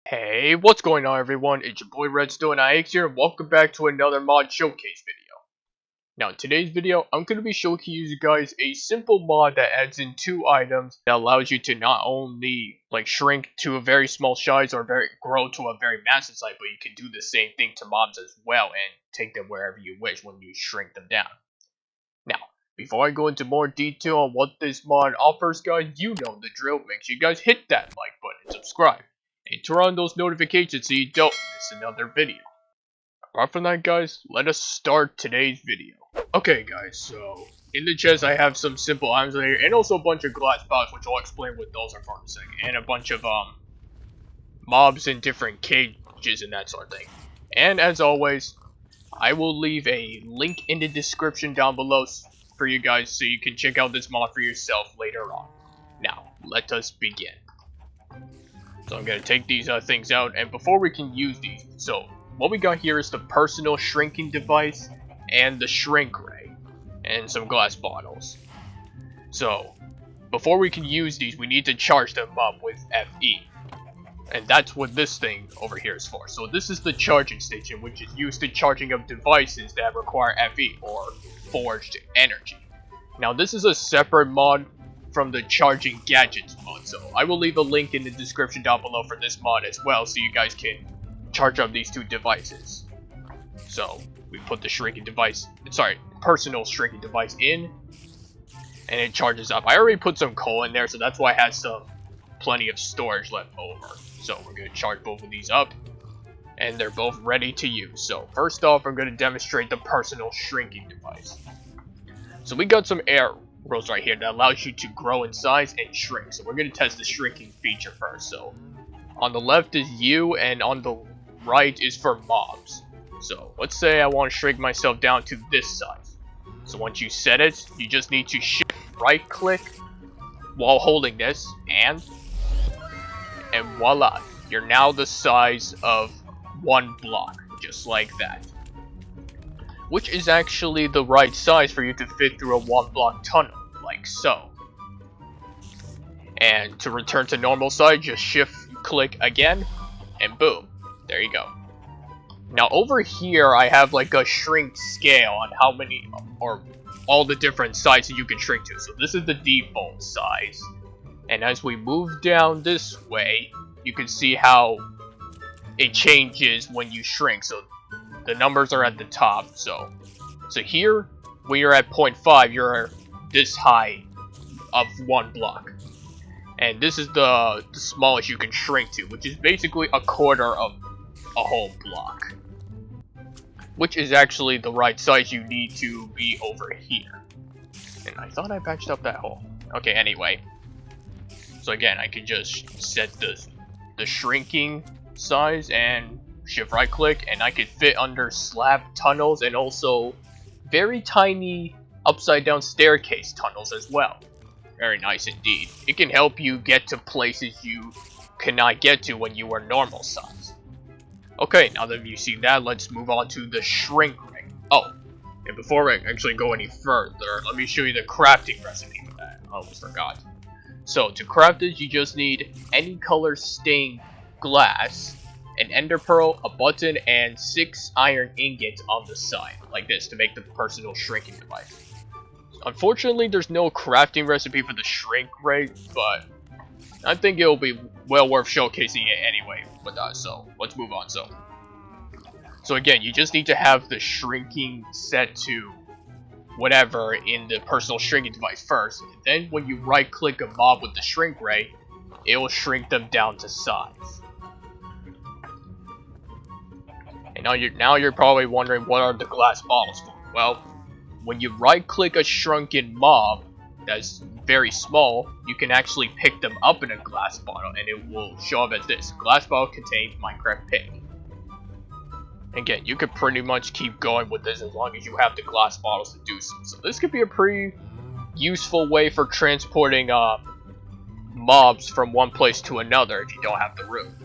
Hey, what's going on everyone? It's your boy Redstone9X here and welcome back to another mod showcase video. Now in today's video, I'm going to be showcasing you guys a simple mod that adds in two items that allows you to not only shrink to a very small size or grow to a very massive size, but you can do the same thing to mobs as well and take them wherever you wish when you shrink them down. Now, before I go into more detail on what this mod offers guys, you know the drill. Make sure you guys hit that like button and subscribe. And turn on those notifications so you don't miss another video. Apart from that guys, let us start today's video. Okay guys, so in the chest I have some simple items here and also a bunch of glass bottles, which I'll explain what those are for in a second. And a bunch of mobs in different cages and that sort of thing. And as always, I will leave a link in the description down below for you guys so you can check out this mod for yourself later on. Now, let us begin. So I'm going to take these things out, and before we can use these, so what we got here is the personal shrinking device, and the shrink ray, and some glass bottles. So, before we can use these, we need to charge them up with FE. And that's what this thing over here is for. So this is the charging station, which is used in charging up devices that require FE, or forged energy. Now this is a separate mod from the charging gadgets mod, so I will leave a link in the description down below for this mod as well so you guys can charge up these two devices. So we put the personal shrinking device in and it charges up. I already put some coal in there, so that's why I had plenty of storage left over. So we're going to charge both of these up and they're both ready to use. So first off, I'm going to demonstrate the personal shrinking device. So we got some arrows right here that allows you to grow in size and shrink. So we're going to test the shrinking feature first. So on the left is you and on the right is for mobs. So let's say I want to shrink myself down to this size. So once you set it, you just need to shift right click while holding this and voila, you're now the size of one block, just like that. Which is actually the right size for you to fit through a one block tunnel, like so. And to return to normal size, just shift click again, and boom, there you go. Now over here, I have like a shrink scale on how many, or all the different sizes you can shrink to. So this is the default size. And as we move down this way, you can see how it changes when you shrink. So the numbers are at the top, so here, when you're at 0.5, you're this high of one block. And this is the smallest you can shrink to, which is basically a quarter of a whole block. Which is actually the right size you need to be over here. And I thought I patched up that hole. Okay, anyway. So again, I can just set the shrinking size and shift right click, and I could fit under slab tunnels and also very tiny upside down staircase tunnels as well. Very nice indeed. It can help you get to places you cannot get to when you are normal size. Okay, now that you see that, let's move on to the shrink ring. Oh, and before I actually go any further, let me show you the crafting recipe for that. I almost forgot. So to craft this, you just need any color stained glass, an ender pearl, a button, and 6 iron ingots on the side, like this, to make the personal shrinking device. Unfortunately, there's no crafting recipe for the shrink ray, but I think it'll be well worth showcasing it anyway with us, so let's move on. So again, you just need to have the shrinking set to whatever in the personal shrinking device first, and then when you right click a mob with the shrink ray, it will shrink them down to size. And now you're probably wondering, what are the glass bottles for? Well, when you right click a shrunken mob that's very small, you can actually pick them up in a glass bottle and it will show up as this. Glass bottle contains Minecraft pick. Again, you could pretty much keep going with this as long as you have the glass bottles to do so. So this could be a pretty useful way for transporting mobs from one place to another if you don't have the room.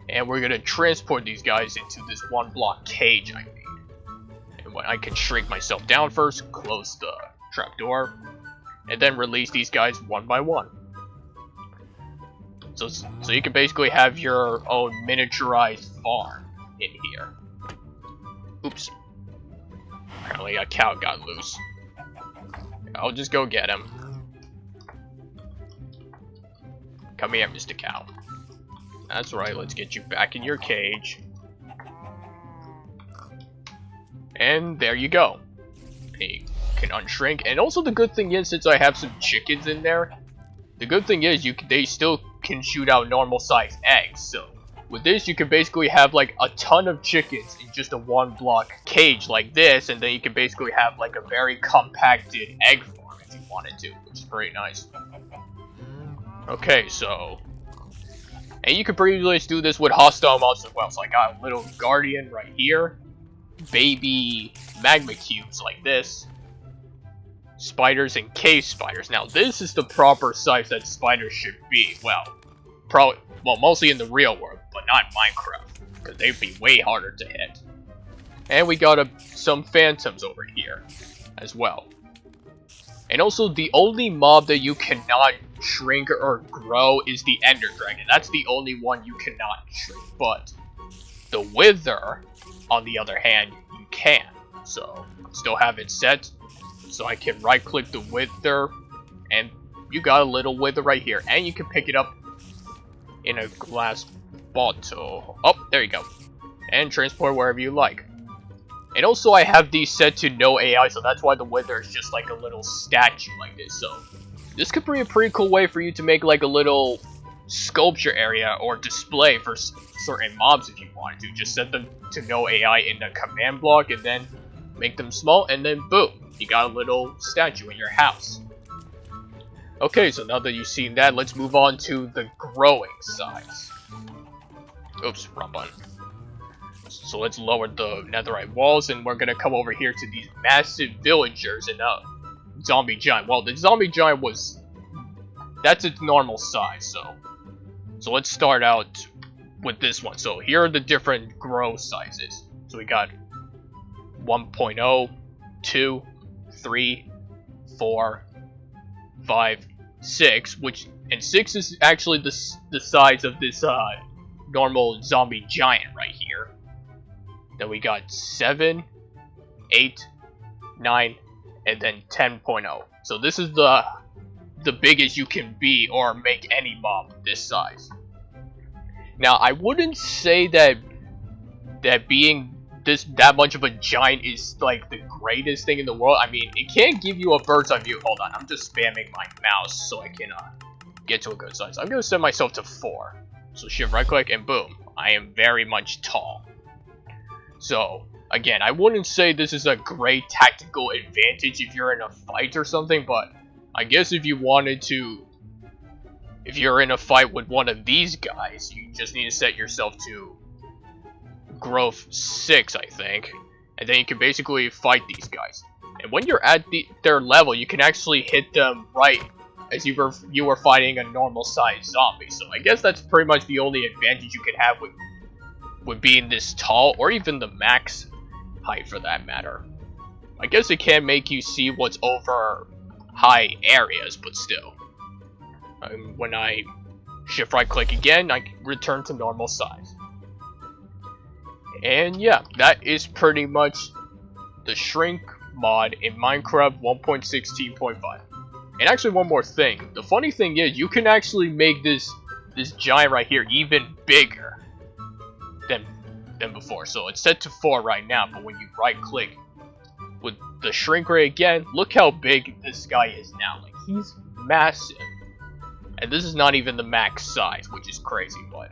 And we're going to transport these guys into this one block cage I made. And when I can shrink myself down first, close the trapdoor, and then release these guys one by one. So you can basically have your own miniaturized farm in here. Oops. Apparently a cow got loose. I'll just go get him. Come here, Mr. Cow. That's right, let's get you back in your cage. And there you go. You can unshrink. And also the good thing is, since I have some chickens in there, the good thing is they still can shoot out normal sized eggs. So with this, you can basically have like a ton of chickens in just a 1-block cage like this, and then you can basically have like a very compacted egg farm if you wanted to, which is pretty nice. Okay, so, and you can pretty much do this with hostile mobs as well. So I got a little guardian right here, baby magma cubes like this, spiders and cave spiders. Now this is the proper size that spiders should be. Well, mostly in the real world, but not in Minecraft, because they'd be way harder to hit. And we got some phantoms over here as well. And also, the only mob that you cannot shrink or grow is the Ender Dragon. That's the only one you cannot shrink. But the Wither, on the other hand, you can. So, still have it set. So I can right-click the Wither, and you got a little Wither right here. And you can pick it up in a glass bottle. Oh, there you go. And transport wherever you like. And also I have these set to no AI, so that's why the Wither is just like a little statue like this. So this could be a pretty cool way for you to make like a little sculpture area or display for certain mobs if you wanted to. Just set them to no AI in the command block and then make them small, and then boom, you got a little statue in your house. Okay, so now that you've seen that, let's move on to the growing size. Oops, wrong button. So let's lower the netherite walls, and we're gonna come over here to these massive villagers and zombie giant. Well, the zombie giant that's its normal size, so let's start out with this one. So here are the different grow sizes. So we got 1.0, 2, 3, 4, 5, 6, and 6 is actually the size of this normal zombie giant right here. Then we got 7, 8, 9, and then 10.0. So this is the biggest you can be or make any mob this size. Now I wouldn't say that being that much of a giant is like the greatest thing in the world. I mean, it can give you a bird's eye view. Hold on, I'm just spamming my mouse so I can get to a good size. I'm gonna set myself to 4. So shift right click and boom, I am very much tall. So again, I wouldn't say this is a great tactical advantage if you're in a fight or something, but I guess if you wanted to, if you're in a fight with one of these guys, you just need to set yourself to growth 6, I think, and then you can basically fight these guys. And when you're at their level, you can actually hit them right as you were fighting a normal sized zombie. So I guess that's pretty much the only advantage you could have with being this tall, or even the max height for that matter. I guess it can make you see what's over high areas, but still. When I shift right click again, I return to normal size. And yeah, that is pretty much the shrink mod in Minecraft 1.16.5. And actually one more thing. The funny thing is, you can actually make this giant right here even bigger than before. So it's set to 4 right now, but when you right click with the shrink ray again, look how big this guy is now. Like, he's massive. And this is not even the max size, which is crazy, but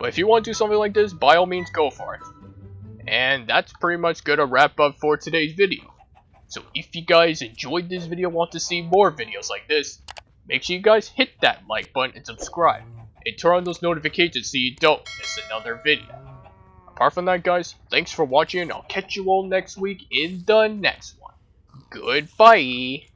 if you want to do something like this, by all means go for it. And that's pretty much gonna wrap up for today's video. So if you guys enjoyed this video, want to see more videos like this, make sure you guys hit that like button and subscribe. And turn on those notifications so you don't miss another video. Apart from that, guys, thanks for watching, and I'll catch you all next week in the next one. Goodbye!